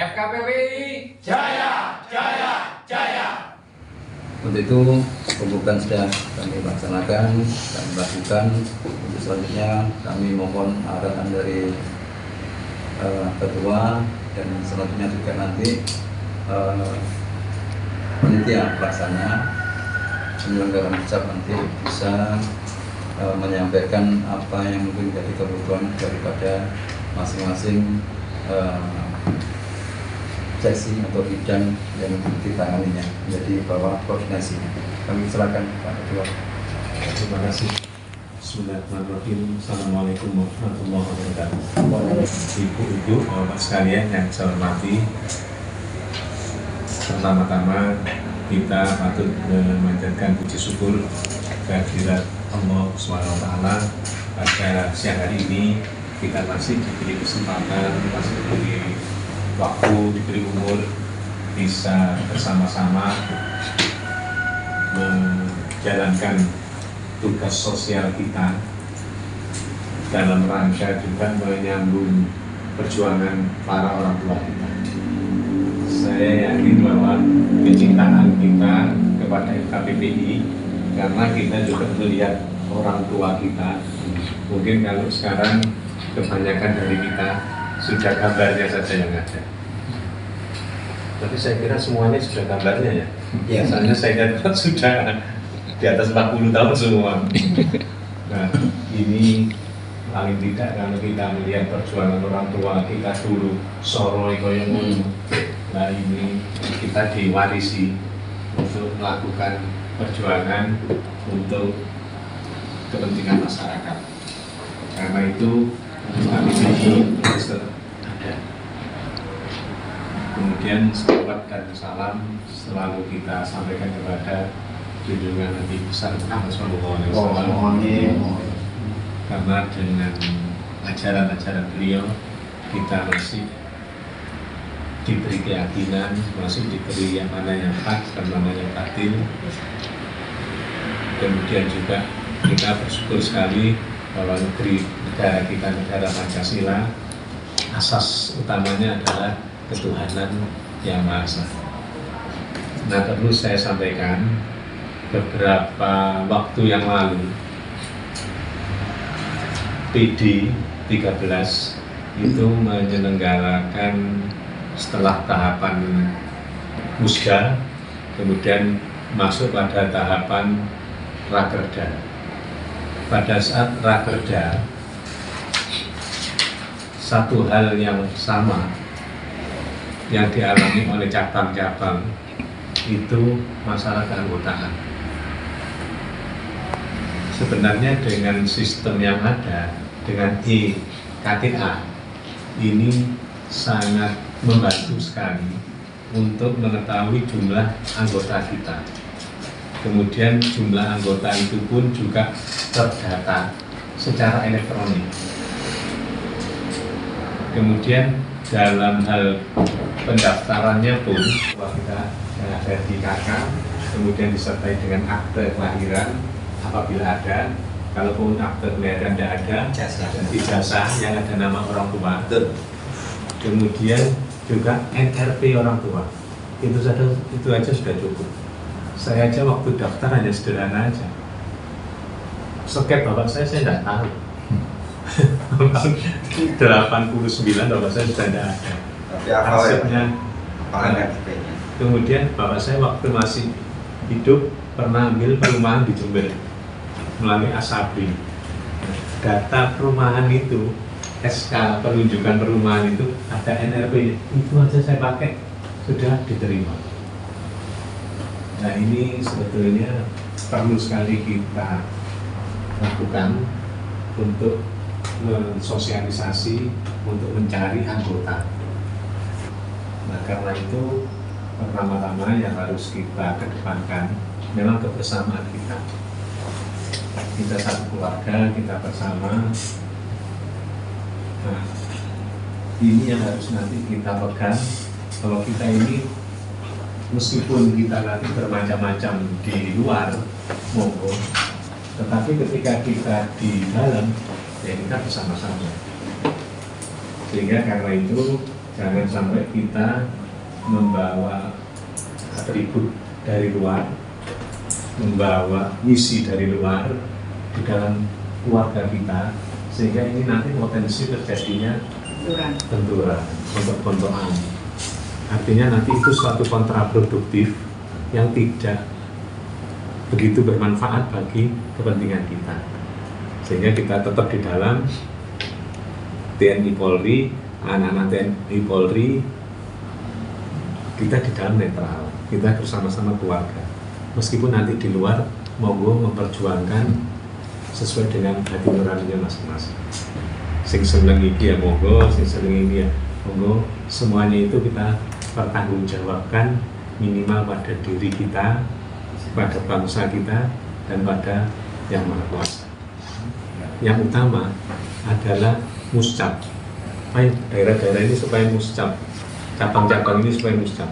FKPPI Jaya, Jaya, Jaya. Untuk itu pembukaan sudah kami laksanakan dan lakukan. Untuk selanjutnya kami mohon arahan dari ketua dan selanjutnya juga nanti panitia pelaksana penyelenggaraan hijab nanti bisa menyampaikan apa yang mungkin menjadi kebutuhan daripada masing-masing sesi atau bidang yang ditanganinya menjadi bawah koordinasinya. Kami silakan Pak Ketua. Terima kasih. Bismillahirrahmanirrahim. Assalamualaikum warahmatullahi wabarakatuh. Ibu-ibu, bapak sekalian yang saya hormati, pertama-tama kita patut memanjatkan puji syukur kehadirat Allah SWT pada siang hari ini. Kita masih diberi kesempatan, masih diberi waktu, diberi umur, bisa bersama-sama menjalankan tugas sosial kita dalam rangka juga menyambung perjuangan para orang tua kita. Saya yakin bahwa kecintaan kita kepada FKPPI karena kita juga melihat orang tua kita. Mungkin kalau sekarang kebanyakan dari kita sudah gambarnya saja yang ada. Tapi saya kira semuanya sudah gambarnya ya. Biasanya saya lihat sudah di atas 40 tahun semua. Nah, ini paling tidak kalau kita melihat perjuangan orang tua kita dulu soroi koyong. Nah, ini kita diwarisi untuk melakukan perjuangan untuk kepentingan masyarakat. Karena itu kami terus ada. Kemudian salawat dan salam selalu kita sampaikan kepada junjungan Nabi besar Muhammad SAW. Karena dengan ajaran-ajaran beliau kita masih diberi keyakinan, masih diberi yang mana yang hak dan mana yang batil. Kemudian juga kita bersyukur sekali bahwa negara kita, negara Pancasila, asas utamanya adalah ketuhanan yang Maha Esa. Nah, perlu saya sampaikan, beberapa waktu yang lalu PD 13 itu menyelenggarakan setelah tahapan musda, kemudian masuk pada tahapan rakerda. Pada saat rakerda, satu hal yang sama yang dialami oleh cabang-cabang itu masalah keanggotaan. Sebenarnya dengan sistem yang ada, dengan KTA, ini sangat membantu sekali untuk mengetahui jumlah anggota kita. Kemudian jumlah anggota itu pun juga terdata secara elektronik. Kemudian dalam hal pendaftarannya pun kita ada di KK, kemudian disertai dengan akte kelahiran apabila ada. Kalaupun akte kelahiran tidak ada, ijazah yang ada nama orang tua. Kemudian juga NRP orang tua. Itu aja sudah cukup. Saya aja waktu daftar hanya sederhana aja. Sket bapak saya tidak tahu. 89 bapak saya sudah tidak ada. Arsipnya. Kemudian bapak saya waktu masih hidup pernah ambil perumahan di Jember melalui Asabri. Data perumahan itu, SK penunjukan perumahan itu ada NRP, itu aja saya pakai sudah diterima. Nah, ini sebetulnya perlu sekali kita lakukan untuk mensosialisasi, untuk mencari anggota. Nah, karena itu pertama-tama yang harus kita kedepankan memang kebersamaan kita. Kita satu keluarga, kita bersama. Nah, ini yang harus nanti kita pegang. Kalau kita ini meskipun kita nanti bermacam-macam di luar, monggo, tetapi ketika kita di dalam, ya kita bersama-sama. Sehingga karena itu Jangan sampai kita membawa atribut dari luar, membawa misi dari luar di dalam keluarga kita, sehingga ini nanti potensi terjadinya benturan, bentrok-bentrokan. Artinya nanti itu suatu kontraproduktif yang tidak begitu bermanfaat bagi kepentingan kita. Sehingga kita tetap di dalam TNI Polri, anak-anak TNI Polri, kita di dalam netral, kita bersama-sama keluarga. Meskipun nanti di luar monggo memperjuangkan sesuai dengan hati nuraninya masing-masing. Sing seneng iki ya monggo, sing seneng ini ya monggo. Semuanya itu kita pertanggungjawabkan minimal pada diri kita, pada bangsa kita, dan pada Yang Maha Kuasa. Yang utama adalah muscap. Daerah-daerah ini supaya muscap, cabang-cabang ini supaya muscap.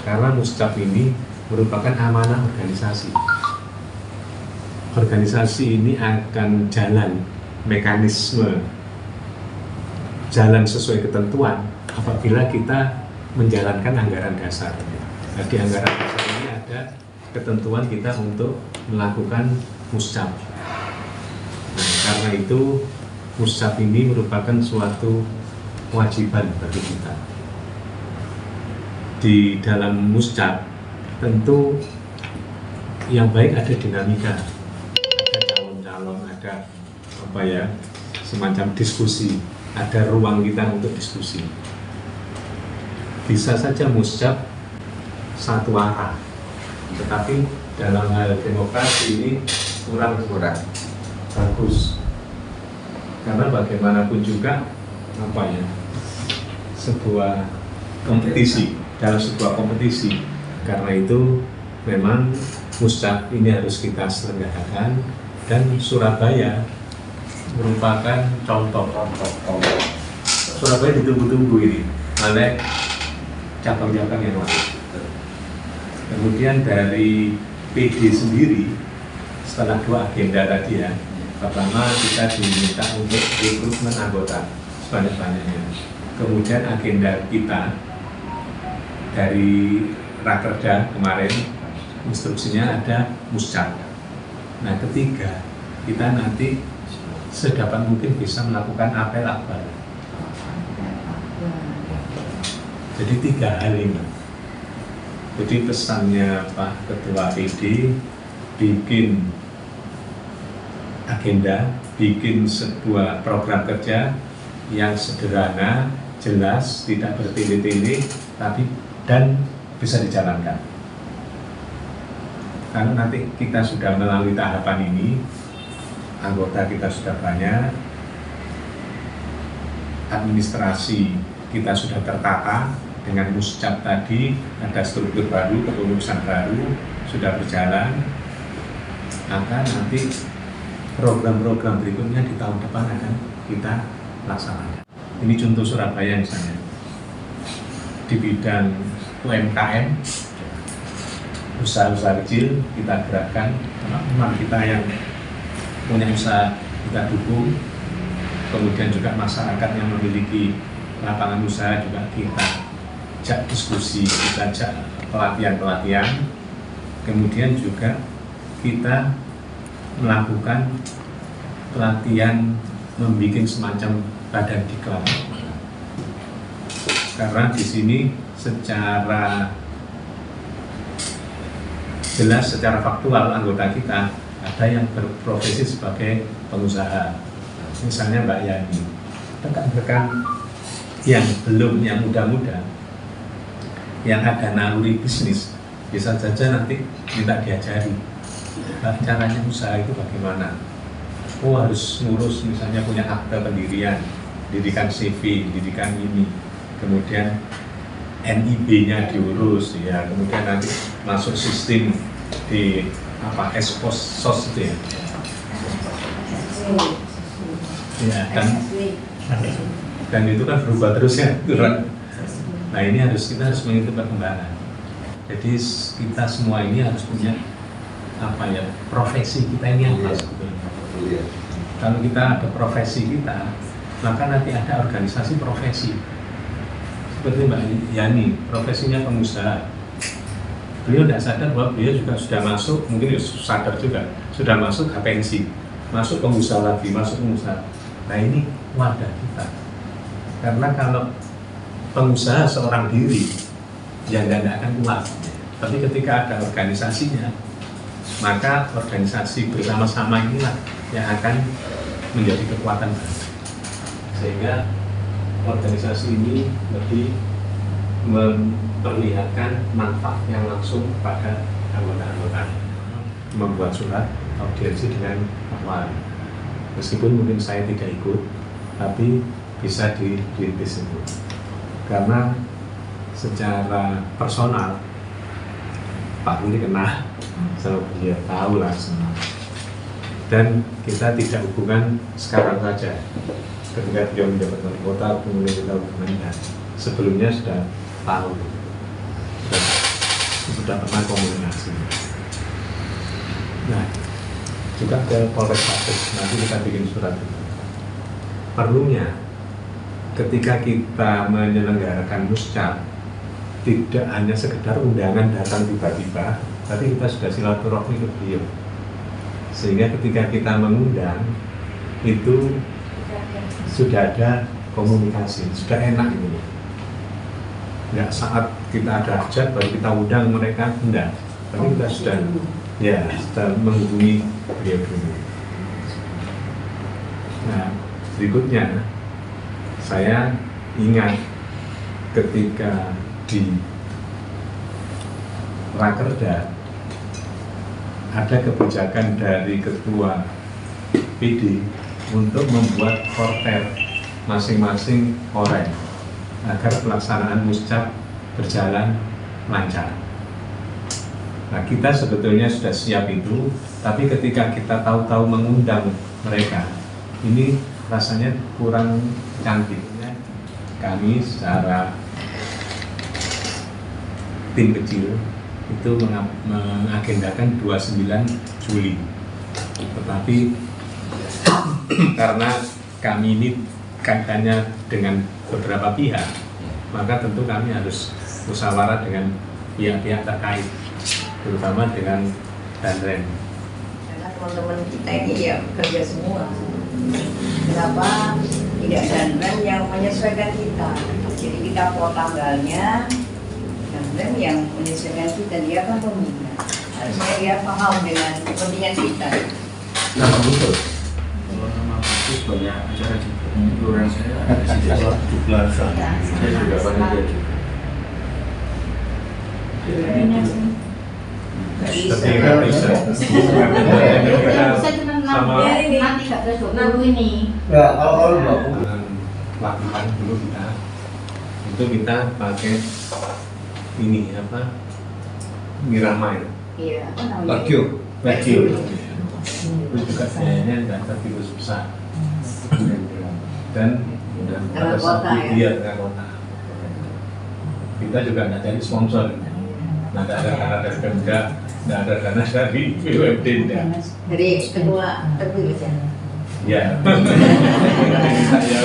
Karena muscap ini merupakan amanah organisasi. Organisasi ini akan jalan mekanisme, jalan sesuai ketentuan apabila kita menjalankan anggaran dasar. Nah, di anggaran dasar ini ada ketentuan kita untuk melakukan muscap. Nah, karena itu muscap ini merupakan suatu kewajiban bagi kita. Di dalam muscap tentu yang baik ada dinamika, ada calon-calon, ada semacam diskusi, ada ruang kita untuk diskusi. Bisa saja muscap satu arah, tetapi dalam hal demokrasi ini kurang bagus, karena bagaimanapun juga sebuah kompetisi, dalam sebuah kompetisi. Karena itu memang muscap ini harus kita selenggarakan, dan Surabaya merupakan contoh. Surabaya ditunggu-tunggu ini oleh cabang-cabang yang lain. Kemudian dari PD sendiri, setelah 2 agenda tadi ya, pertama kita diminta untuk rekrutmen anggota sebanyak-banyaknya. Kemudian agenda kita dari Rakerda kemarin, instruksinya ada muscap. Nah, ketiga, kita nanti sedapat mungkin bisa melakukan apel akbar. Jadi 3 hal ini. Jadi pesannya Pak Ketua PD, bikin agenda, bikin sebuah program kerja yang sederhana, jelas, tidak bertele-tele, dan bisa dijalankan. Kalau nanti kita sudah melalui tahapan ini, anggota kita sudah banyak, administrasi kita sudah tertata dengan muscap tadi, ada struktur baru, kepengurusan baru sudah berjalan, maka nanti program-program berikutnya di tahun depan akan kita laksanakan. Ini contoh Surabaya misalnya, di bidang UMKM, usaha-usaha kecil kita gerakkan, teman-teman kita yang punya usaha kita dukung, kemudian juga masyarakat yang memiliki lapangan usaha juga kita ajak diskusi, kita ajak pelatihan-pelatihan, kemudian juga kita melakukan pelatihan membuat semacam badan diklat. Karena di sini secara jelas, secara faktual anggota kita ada yang berprofesi sebagai pengusaha, misalnya Mbak Yani. Rekan-rekan yang belum, yang muda-muda, yang ada naluri bisnis, bisa saja nanti minta diajari caranya usaha itu bagaimana. Oh, harus ngurus misalnya punya akte pendirian, didikan CV, didikan ini, kemudian NIB-nya diurus ya, kemudian nanti masuk sistem di sos itu ya. Ya, dan itu kan berubah terus ya. Nah, ini kita harus mengikuti perkembangan. Jadi kita semua ini harus punya profesi kita ini yang harus Kalau kita ada profesi kita, maka nanti ada organisasi profesi. seperti Mbak Yani, profesinya pengusaha. Beliau tidak sadar bahwa beliau juga sudah masuk, mungkin sadar juga, sudah masuk pensi, masuk pengusaha lagi, masuk pengusaha. Nah ini wadah kita. Karena kalau pengusaha seorang diri, ya nggak akan kuat. Tapi ketika ada organisasinya, maka organisasi bersama-sama inilah yang akan menjadi kekuatan baru. Sehingga organisasi ini lebih memperlihatkan manfaat yang langsung pada anggota-anggota. Membuat surat audiensi dengan awal. Meskipun mungkin saya tidak ikut, tapi bisa dirintis itu. Karena secara personal, Pak Willy kenal, sama beliau tahu lah semua. Dan kita tidak hubungan sekarang saja. Ketika beliau menjabat wali kota, kemudian kita hubungan. Sebelumnya sudah tahu, sudah pernah komunikasi. Nah, juga ke Polres Pasir, nanti kita bikin surat itu. Perlunya, ketika kita menyelenggarakan muscap, tidak hanya sekedar undangan datang tiba-tiba, tapi kita sudah silaturahmi ke beliau. Sehingga ketika kita mengundang, itu sudah ada komunikasi, sudah enak itu. Nggak saat kita ada hajat baru kita undang mereka, enggak. Tapi kita sudah menghubungi beliau dulu. Nah, berikutnya saya ingat ketika di Rakerda ada kebijakan dari ketua PD untuk membuat porter masing-masing orang agar pelaksanaan muscap berjalan lancar. Nah, kita sebetulnya sudah siap itu, tapi ketika kita tahu-tahu mengundang mereka, ini rasanya kurang cantik. Kami secara tim kecil itu mengagendakan 29 Juli. Tetapi karena kami ini kaitannya dengan beberapa pihak, maka tentu kami harus musyawarah dengan pihak-pihak terkait, terutama dengan Danrem. Karena teman-teman kita ini ya kerja semua. Kenapa tidak Danrem yang menyesuaikan kita? Jadi kita plot tanggalnya, Danrem yang menyesuaikan kita, dia kan pembina. Harusnya dia paham dengan kepentingan kita. Nama betul. Kalau nama khusus banyak acara juga. Orang saya ada di desa 17-an. Saya juga panitia juga. Ketika bisa sama nanti nggak terus 20 ini. Ya, kalau latihan dulu kita pakai ini apa, Miramai, Iya, apa namanya? Bagio. Itu juga biayanya nggak terlalu besar. Dan pada kota, saat dia dengan kota, kita juga nggak cari sponsor. Nah, nggak ada dana dari Pemda, nggak ada dana dari BUMD. Dari ketua terpilih ya. Ya, saya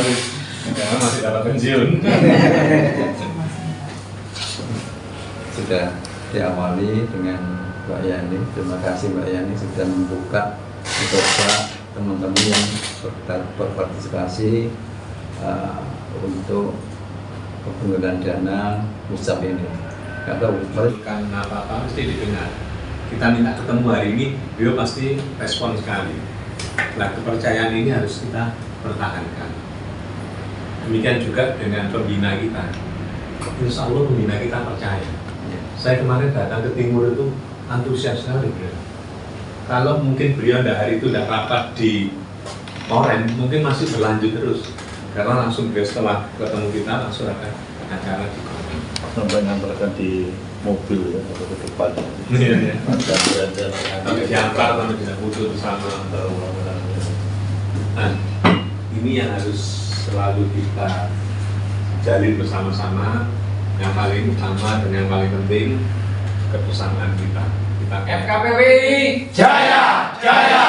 karena masih dapat pensiun. Sudah diawali dengan Mbak Yani. Terima kasih Mbak Yani sudah membuka teman-teman yang berpartisipasi untuk penggunaan dana muscap ini. Kata Bukan apa-apa mesti didengar. Kita minta ketemu hari ini, beliau pasti respon sekali. Nah, kepercayaan ini harus kita pertahankan. Demikian juga dengan pembina kita. Insya Allah pembina kita percaya. Saya kemarin datang ke Timur itu antusias sekali. Kalau mungkin beliau hari itu tidak rapat di Oren, mungkin masih berlanjut terus. Karena langsung beliau setelah ketemu kita langsung ada acara di Oren. Sampai ngantarkan di mobil ya, atau ke depan. Iya. Ada. Sampai diantar, sampai tidak butuh bersama. Nah, ini yang harus selalu kita jalin bersama-sama. Yang paling utama dan yang paling penting kebersamaan kita. FKPWI Jaya Jaya.